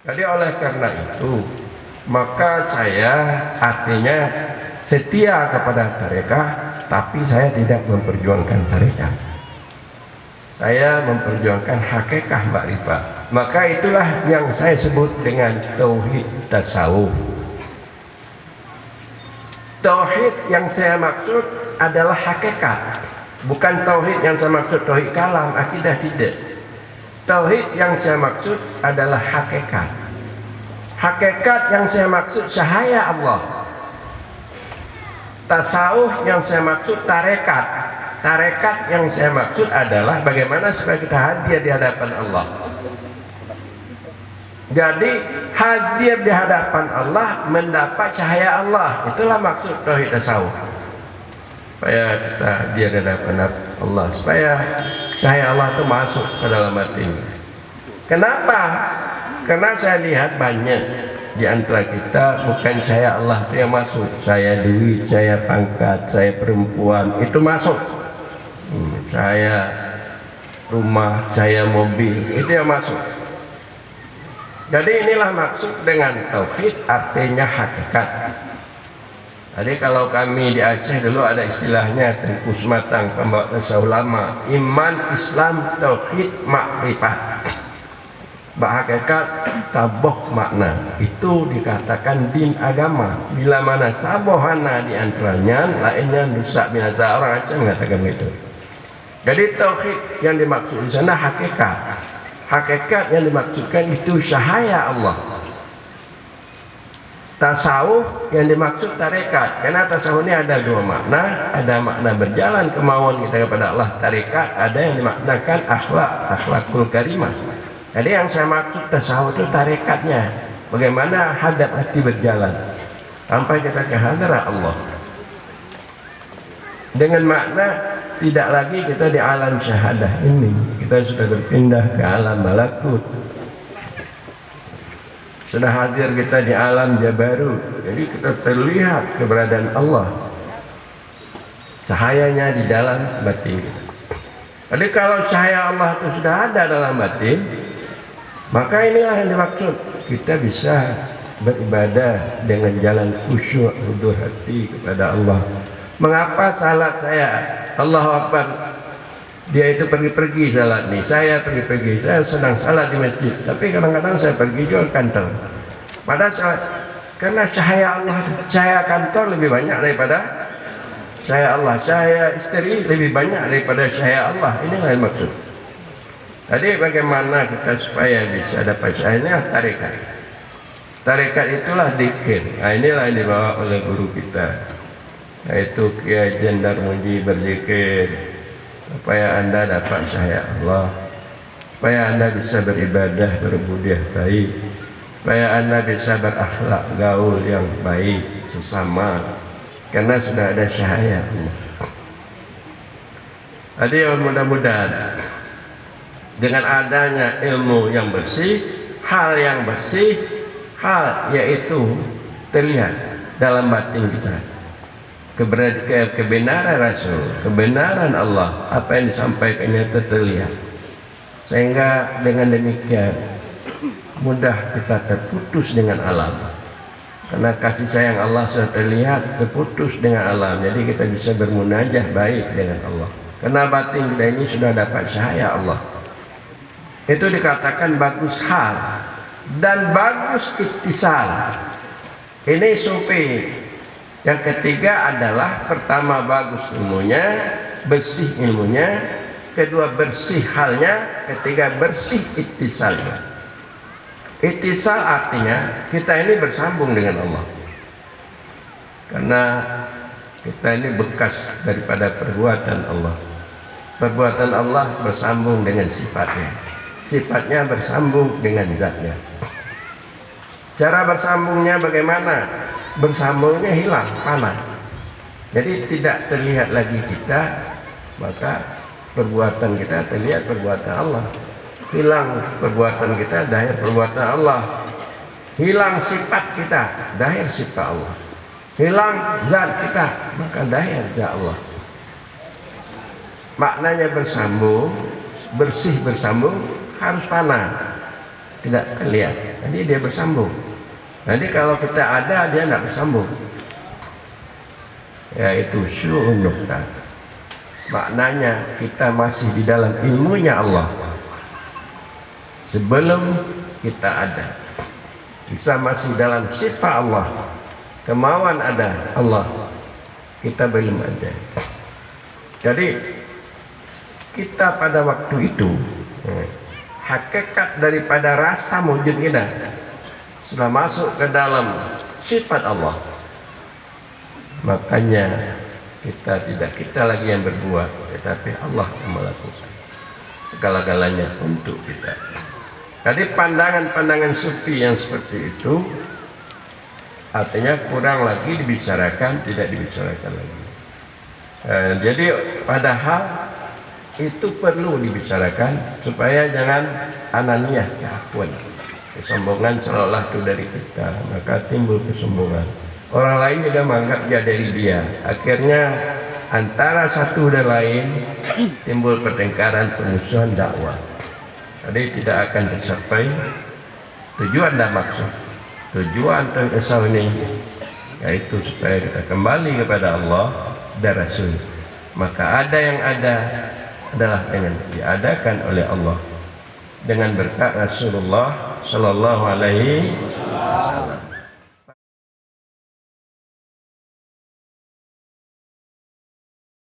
Jadi oleh karena itu, maka saya artinya setia kepada tarekah, tapi saya tidak memperjuangkan tarekah. Saya memperjuangkan hakikat makrifat. Maka itulah yang saya sebut dengan tauhid tasawuf. Tauhid yang saya maksud adalah hakikat, bukan tauhid yang saya maksud tauhid kalam, akidah, tidak. Tauhid yang saya maksud adalah hakikat. Hakikat yang saya maksud cahaya Allah. Tasawuf yang saya maksud tarekat. Tarekat yang saya maksud adalah bagaimana supaya kita hadir di hadapan Allah. Jadi hadir di hadapan Allah, mendapat cahaya Allah. Itulah maksud tauhid tasawuf. Supaya kita hadir di hadapan Allah, supaya cahaya Allah itu masuk ke dalam hati. Kenapa? Karena saya lihat banyak di antara kita bukan cahaya Allah itu yang masuk. Saya duit, saya pangkat, saya perempuan, itu masuk. Saya rumah, saya mobil, itu yang masuk. Jadi inilah maksud dengan tauhid, artinya hakikat. Jadi kalau kami di Aceh dulu ada istilahnya Tengku Sematang, pembawa tasawuf lama, iman, Islam, tauhid, makrifat. Hakikat saboh makna itu dikatakan din agama. Bila mana sabohana di antaranya, lainnya rusak biasa. Orang Aceh mengatakan begitu. Jadi tauhid yang dimaksud di sana hakikat. Hakikat yang dimaksudkan itu cahaya Allah. Tasawuf yang dimaksud tarekat, karena tasawuf ini ada dua makna. Ada makna berjalan kemauan kita kepada Allah, tarekat. Ada yang dimaknakan akhlakul karimah. Jadi yang saya maksud tasawuf itu tarekatnya, bagaimana hadap hati berjalan sampai kita ke hadirat Allah. Dengan makna tidak lagi kita di alam syahadah ini, kita sudah berpindah ke alam malakut. Sudah hadir kita di alam jabarut, jadi kita terlihat keberadaan Allah, cahayanya di dalam batin kita. Jadi kalau cahaya Allah itu sudah ada dalam batin, maka inilah yang dimaksud, kita bisa beribadah dengan jalan khusyuk, luduh hati kepada Allah. Mengapa salat saya Allahu Akbar, dia itu pergi-pergi salat nih, saya pergi-pergi, saya sedang salat di masjid, tapi kadang-kadang saya pergi juga kantor. Padahal salat, karena cahaya Allah, cahaya kantor lebih banyak daripada cahaya Allah, cahaya istri lebih banyak daripada cahaya Allah. Inilah yang maksud. Jadi bagaimana kita supaya bisa dapat cahaya tarekat. Tarekat itulah dzikir. Nah, inilah yang dibawa oleh guru kita, yaitu Kiai Jendar Muji berzikir supaya Anda dapat cahaya Allah, supaya Anda bisa beribadah berbudiah baik, supaya Anda bisa berakhlak gaul yang baik sesama, karena sudah ada cahaya Allah. Jadi mudah-mudahan dengan adanya ilmu yang bersih, hal yang bersih, hal yaitu terlihat dalam batin kita. Kebenaran Rasul, kebenaran Allah, apa yang disampaikannya terlihat, sehingga dengan demikian mudah kita terputus dengan alam, karena kasih sayang Allah sudah terlihat, terputus dengan alam. Jadi kita bisa bermunajah baik dengan Allah, karena batin kita ini sudah dapat cahaya Allah. Itu dikatakan bagus hal dan bagus ittisal. Ini sufi. Yang ketiga adalah, pertama bagus ilmunya, bersih ilmunya, kedua bersih halnya, ketiga bersih ittisalnya. Ittisal artinya kita ini bersambung dengan Allah, karena kita ini bekas daripada perbuatan Allah. Perbuatan Allah bersambung dengan sifatnya, sifatnya bersambung dengan zatnya. Cara bersambungnya bagaimana? Bersambungnya hilang, panah. Jadi tidak terlihat lagi kita, maka perbuatan kita terlihat perbuatan Allah. Hilang perbuatan kita, dahir perbuatan Allah. Hilang sifat kita, dahir sifat Allah. Hilang zat kita, maka dahir zat Allah. Maknanya bersambung, bersih bersambung, harus panah, tidak terlihat. Jadi dia bersambung. Nanti kalau kita ada, dia tidak bersambung. Yaitu syu'un nuqtah. Maknanya kita masih di dalam ilmunya Allah sebelum kita ada. Kita masih dalam sifat Allah, kemauan ada Allah, kita belum ada. Jadi kita pada waktu itu hakikat daripada rasa wujud kita sudah masuk ke dalam sifat Allah. Makanya kita lagi yang berbuat, tetapi Allah yang melakukan segala-galanya untuk kita. Jadi pandangan-pandangan sufi yang seperti itu artinya kurang lagi dibicarakan, tidak dibicarakan lagi. Jadi padahal itu perlu dibicarakan supaya jangan ananiyah, keakuan, kesombongan seolah itu dari kita, maka timbul kesombongan. Orang lain juga menganggap dia dari dia. Akhirnya antara satu dan lain timbul pertengkaran, permusuhan dakwah. Jadi tidak akan tercapai tujuan dan maksud. Tujuan tersau ini yaitu supaya kita kembali kepada Allah dan Rasul. Maka ada yang ada adalah dengan diadakan oleh Allah dengan berkat Rasulullah Sallallahu Alaihi Wasallam.